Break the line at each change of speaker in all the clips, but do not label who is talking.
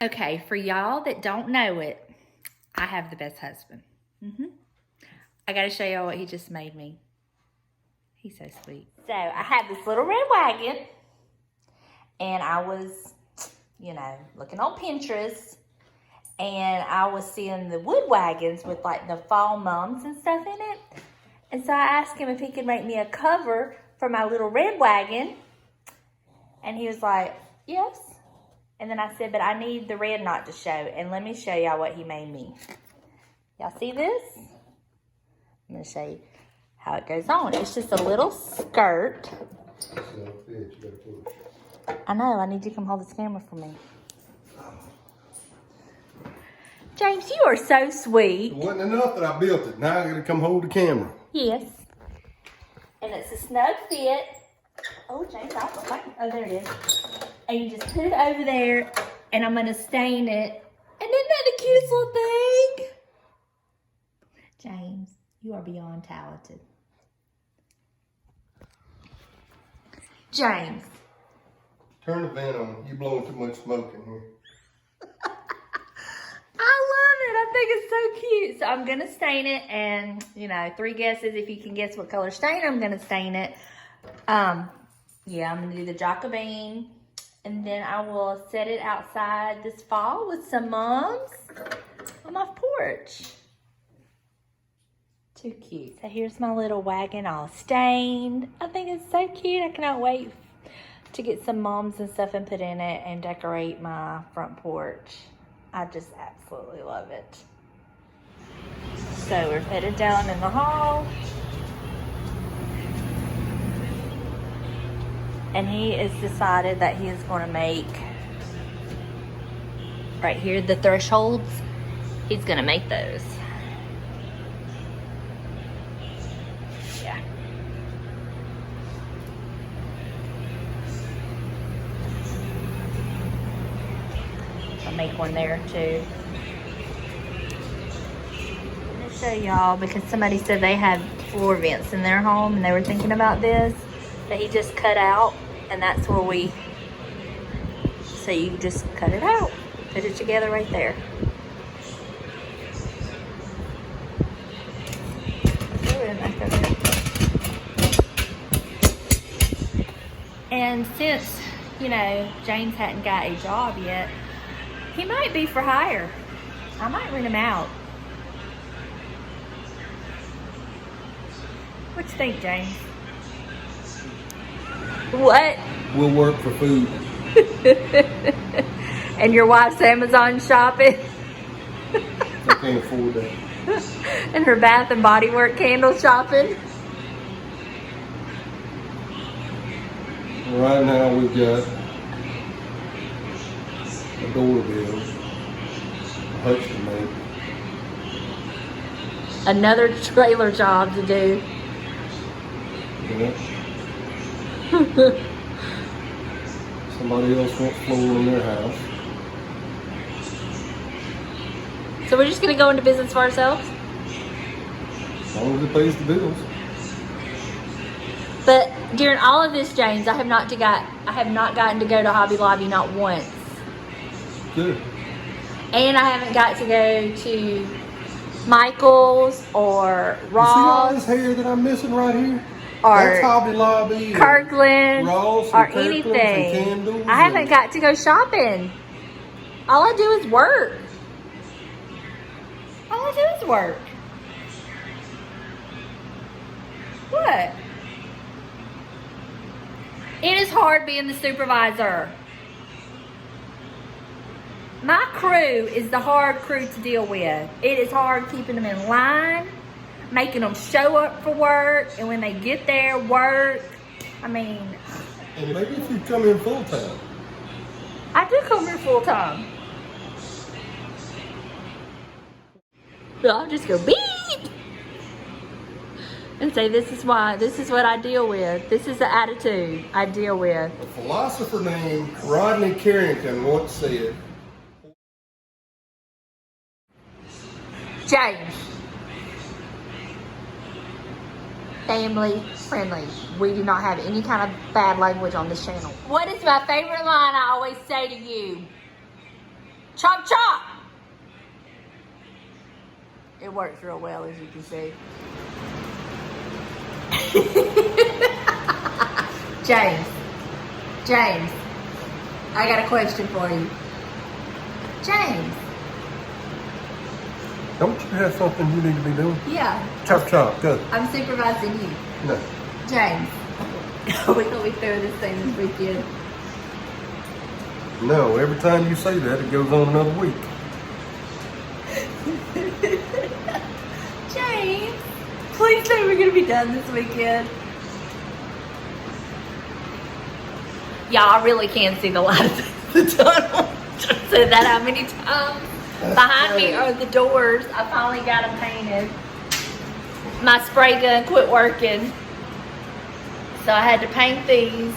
Okay, for y'all that don't know it, I have the best husband. I gotta show y'all what he just made me. He's so sweet. So I have this little red wagon, and I was, looking on Pinterest, and I was seeing the wood wagons with like the fall mums and stuff in it. And so I asked him if he could make me a cover for my little red wagon. And he was like, yes. And then I said, but I need the red knot to show. And let me show y'all what he made me. Y'all see this? I'm going to show you how it goes on. It's just a little skirt. I know. I need you to come hold this camera for me. James, you are so sweet.
It wasn't enough that I built it. Now I got to come hold the camera.
Yes. And it's a snug fit. Oh, James, oh, there it is. And you just put it over there, and I'm going to stain it. And isn't that a cute little thing? James, you are beyond talented. James.
Turn the vent on. You blowing too much smoke in here.
I love it. I think it's so cute. So I'm going to stain it, and, 3 guesses. If you can guess what color stain I'm going to stain it. Yeah, I'm going to do the Jacobine. And then I will set it outside this fall with some mums on my porch. Too cute. So here's my little wagon all stained. I think it's so cute. I cannot wait to get some mums and stuff and put in it and decorate my front porch. I just absolutely love it. So we're headed down in the hall. And he has decided that he is going to make, right here, the thresholds. He's going to make those. Yeah. I'll make one there too. Let me show y'all, because somebody said they had floor vents in their home and they were thinking about this. That he just cut out, and that's where so you just cut it out, put it together right there. And since, James hadn't got a job yet, he might be for hire. I might rent him out. What you think, James? What?
We'll work for food.
And your wife's Amazon shopping?
I can't afford that.
And her Bath and Body Work candle shopping?
Right now we've got a door bill, a hutch to make.
Another trailer job to do.
Yeah. Somebody else wants floor in their house.
So we're just going to go into business for ourselves?
As long as it pays the bills.
But during all of this, James, I have not gotten to go to Hobby Lobby not once.
Good.
And I haven't got to go to Michael's or Ross.
You see all this hair that I'm missing right here?
Or
that's Hobby Lobby,
Kirkland,
Ross,
or
Kirkland's
anything.
And candles.
I haven't got to go shopping. All I do is work. All I do is work. What? It is hard being the supervisor. My crew is the hard crew to deal with. It is hard keeping them in line, making them show up for work, and when they get there, work. I mean...
And maybe if you come in full time.
I do come here full time. But I'll just go beep! And say, this is what I deal with. This is the attitude I deal with.
A philosopher named Rodney Carrington once said,
James. Family friendly. We do not have any kind of bad language on this channel. What is my favorite line I always say to you? Chop, chop. It works real well, as you can see. James, I got a question for you. James.
Don't you have something you need to be doing?
Yeah.
Chop, chop, go.
I'm supervising you.
No.
James. We're going to be through this thing this weekend.
No, every time you say that, it goes on another week.
James, please say we're going to be done this weekend. Y'all, I really can't see the light of the tunnel. I've said that how many times? Behind me are the doors. I finally got them painted. My spray gun quit working. So I had to paint these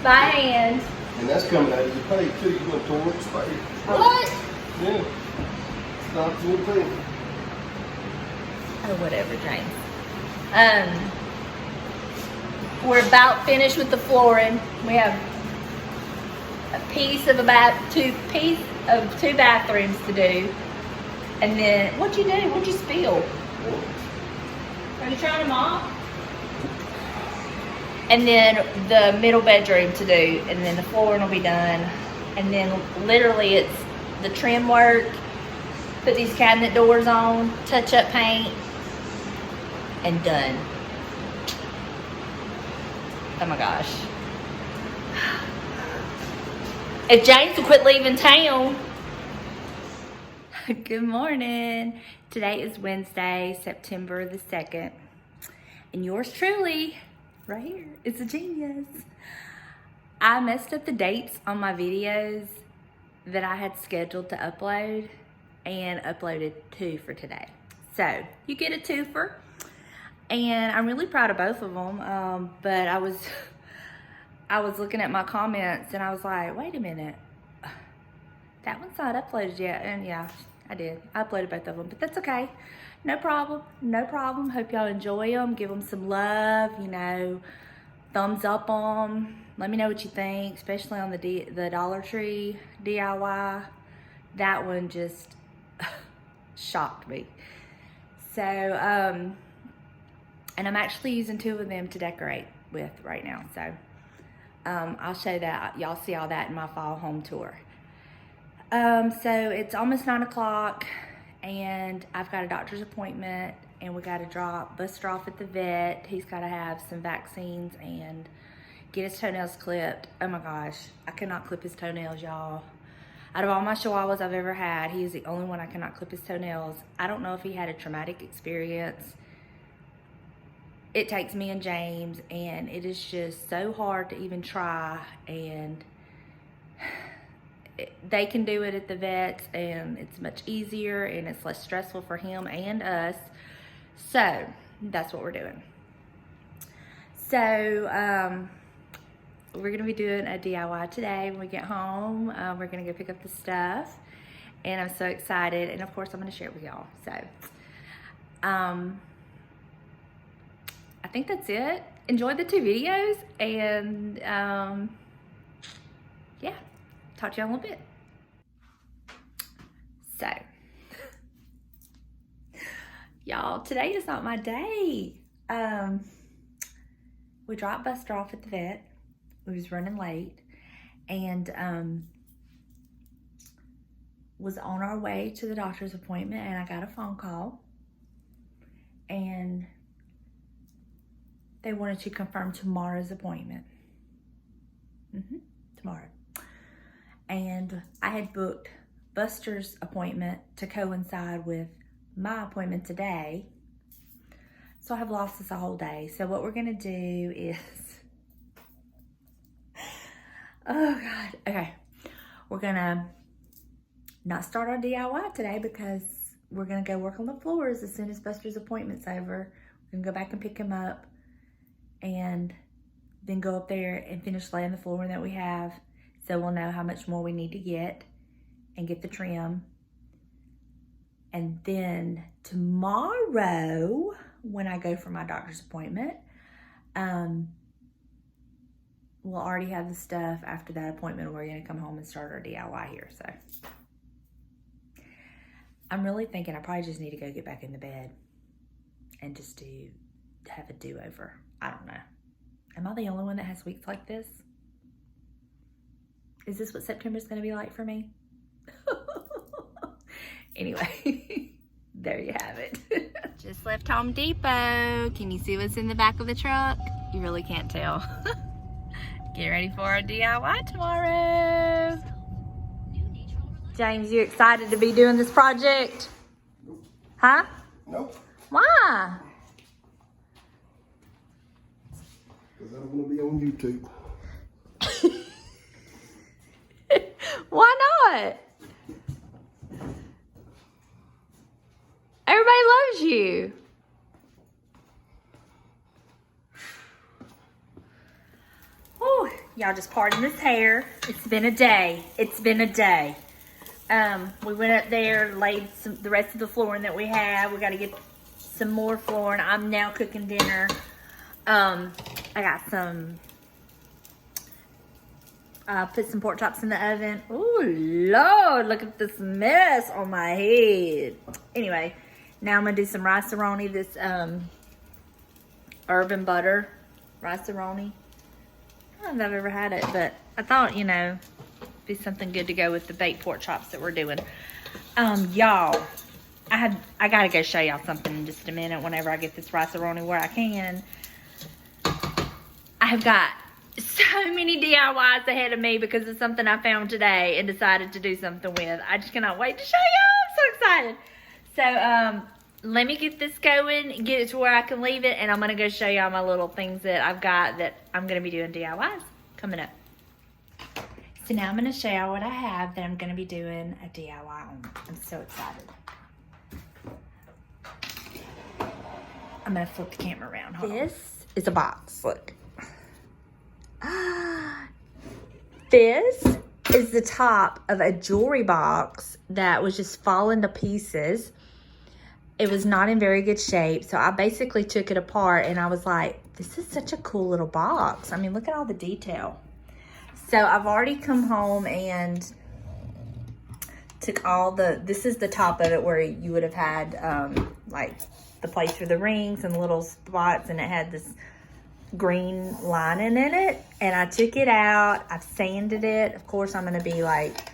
by hand.
And that's coming out of your pay too. You're going towards spray.
What?
Yeah. It's not a good thing.
Oh, whatever, James. We're about finished with the flooring. We have a piece of two bathrooms to do. And then, what'd you do? What'd you spill? Are you trying them off? And then the middle bedroom to do, and then the flooring will be done. And then literally it's the trim work, put these cabinet doors on, touch up paint, and done. Oh my gosh. If James will quit leaving town. Good morning. Today is Wednesday, September the 2nd. And yours truly, right here, is a genius. I messed up the dates on my videos that I had scheduled to upload and uploaded 2 for today. So you get a 2-fer. And I'm really proud of both of them. But I was looking at my comments and I was like, wait a minute. That one's not uploaded yet. And yeah, I did. I uploaded both of them, but that's okay. No problem. No problem. Hope y'all enjoy them. Give them some love, you know, thumbs up on them. Let me know what you think, especially on the Dollar Tree DIY. That one just shocked me. So, and I'm actually using 2 of them to decorate with right now. So, I'll show that. Y'all see all that in my fall home tour. So it's almost 9 o'clock and I've got a doctor's appointment and we got to drop Buster off at the vet. He's got to have some vaccines and get his toenails clipped. Oh my gosh, I cannot clip his toenails, y'all. Out of all my chihuahuas I've ever had, he is the only one I cannot clip his toenails. I don't know if he had a traumatic experience. It takes me and James and it is just so hard to even try, and they can do it at the vets and it's much easier and it's less stressful for him and us. So that's what we're doing. So we're gonna be doing a DIY today when we get home. We're gonna go pick up the stuff and I'm so excited, and of course I'm gonna share it with y'all. So I think that's it. Enjoy the 2 videos and yeah, talk to y'all in a little bit. So, y'all, today is not my day. We dropped Buster off at the vet. We was running late and was on our way to the doctor's appointment, and I got a phone call and they wanted to confirm tomorrow's appointment. Tomorrow. And I had booked Buster's appointment to coincide with my appointment today. So I have lost this a whole day. So what we're gonna do is, oh God, okay. We're gonna not start our DIY today because we're gonna go work on the floors as soon as Buster's appointment's over. We're gonna go back and pick him up and then go up there and finish laying the flooring that we have, so we'll know how much more we need to get and get the trim. And then tomorrow, when I go for my doctor's appointment, we'll already have the stuff after that appointment. We're gonna come home and start our DIY here. So I'm really thinking I probably just need to go get back in the bed and just have a do-over. I don't know. Am I the only one that has weeks like this? Is this what September's going to be like for me? Anyway, there you have it. Just left Home Depot. Can you see what's in the back of the truck? You really can't tell. Get ready for a DIY tomorrow. James, you excited to be doing this project? Huh?
Nope.
Why?
Because I don't want to be on YouTube.
Why not? Everybody loves you. Whew, y'all just pardon this hair. It's been a day. It's been a day. We went up there, laid the rest of the flooring that we have. We got to get some more flooring. I'm now cooking dinner. I got some, put some pork chops in the oven. Oh, Lord, look at this mess on my head. Anyway, now I'm going to do some rice-a-roni, this herb and butter rice-a-roni. I don't know if I've ever had it, but I thought, you know, be something good to go with the baked pork chops that we're doing. Y'all, I got to go show y'all something in just a minute whenever I get this rice-a-roni where I can. I've got so many DIYs ahead of me because of something I found today and decided to do something with. I just cannot wait to show y'all. I'm so excited. So, let me get this going and get it to where I can leave it, and I'm going to go show y'all my little things that I've got that I'm going to be doing DIYs coming up. So now I'm going to show y'all what I have that I'm going to be doing a DIY on. I'm so excited. I'm going to flip the camera around. Hold on. This is a box. Look. This is the top of a jewelry box that was just falling to pieces. It was not in very good shape, so I basically took it apart and I was like, this is such a cool little box. I mean, look at all the detail. So I've already come home and took all this is the top of it where you would have had like the place for the rings and little spots, and it had this green lining in it, and I took it out. I've sanded it. Of course, I'm going to be like,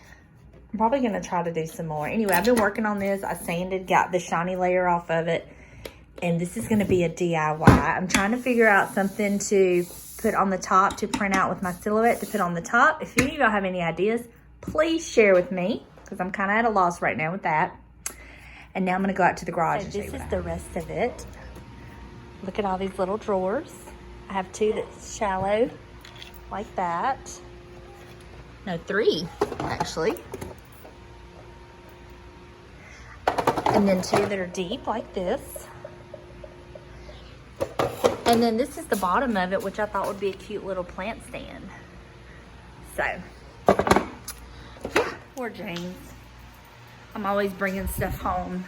I'm probably going to try to do some more. Anyway, I've been working on this. I sanded, got the shiny layer off of it, and this is going to be a DIY. I'm trying to figure out something to put on the top to print out with my silhouette to put on the top. If any of y'all have any ideas, please share with me, because I'm kind of at a loss right now with that. And now I'm going to go out to the garage and show you. This is the rest of it. Look at all these little drawers. I have two that's shallow like that. No, three actually. And then two that are deep like this. And then this is the bottom of it, which I thought would be a cute little plant stand. So, poor James. I'm always bringing stuff home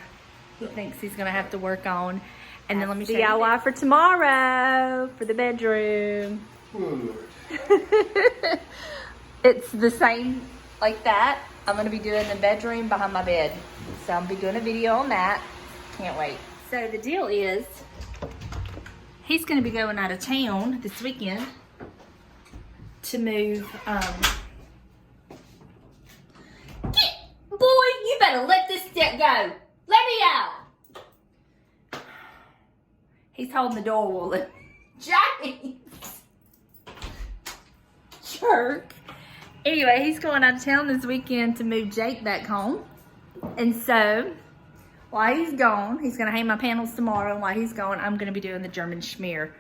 he thinks he's gonna have to work on. And then let me show you DIY for tomorrow for the bedroom. It's the same like that. I'm gonna be doing the bedroom behind my bed. So I'll be doing a video on that. Can't wait. So the deal is, he's gonna be going out of town this weekend to move, boy, you better let this step go. Let me out. He's holding the door woolen. James! Jerk. Anyway, he's going out of town this weekend to move Jake back home. And so, while he's gone, he's going to hang my panels tomorrow. And while he's gone, I'm going to be doing the German schmear.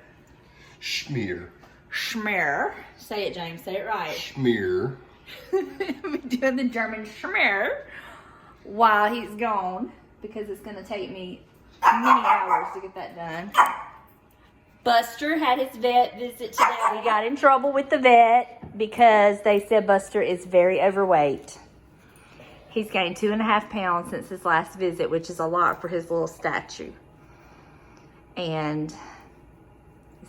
Schmear.
Schmear. Say it, James. Say it right.
Schmear.
I'm doing the German schmear while he's gone, because it's going to take me many hours to get that done. Buster had his vet visit today. We got in trouble with the vet because they said Buster is very overweight. He's gained 2.5 pounds since his last visit, which is a lot for his little stature. And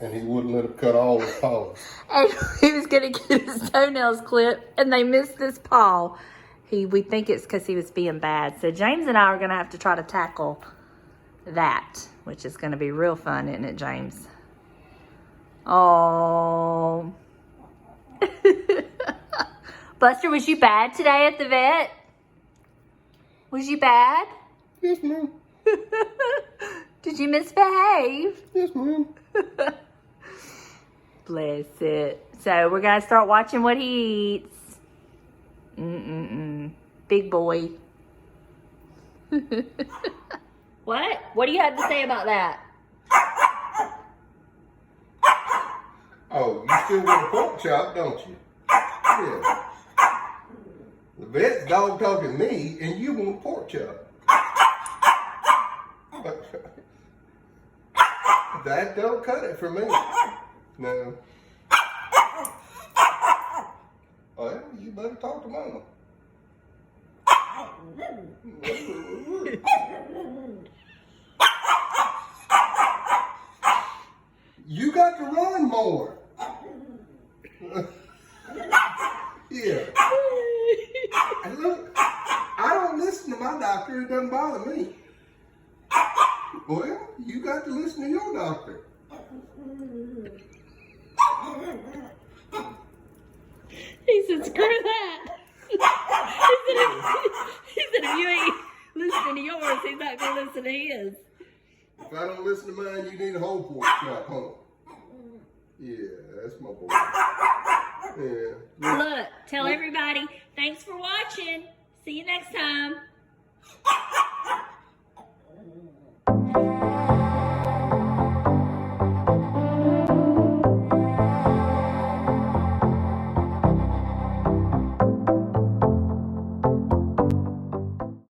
he wouldn't let him cut all his paws.
And he was going to get his toenails clipped, and they missed his paw. We think it's because he was being bad. So James and I are going to have to try to tackle that, which is going to be real fun, isn't it, James? Oh. Buster, was you bad today at the vet? Was you bad?
Yes, ma'am.
Did you misbehave?
Yes, ma'am.
Bless it. So we're going to start watching what he eats. Big boy. What? What do you have to say about that?
Oh, you still want a pork chop, don't you? Yeah. The vet's dog talking to me, and you want a pork chop. That don't cut it for me. No. Well, you better talk to Mama. You got to run more. Yeah. And look, I don't listen to my doctor. It doesn't bother me. Well, you got to listen to your doctor.
He said, screw that. he said, if you ain't listening to yours, he's not going to listen to his.
If I don't listen to mine, you need a whole pork chop, huh? Yeah, that's my boy. Yeah.
Look, tell everybody, thanks for watching. See you next time.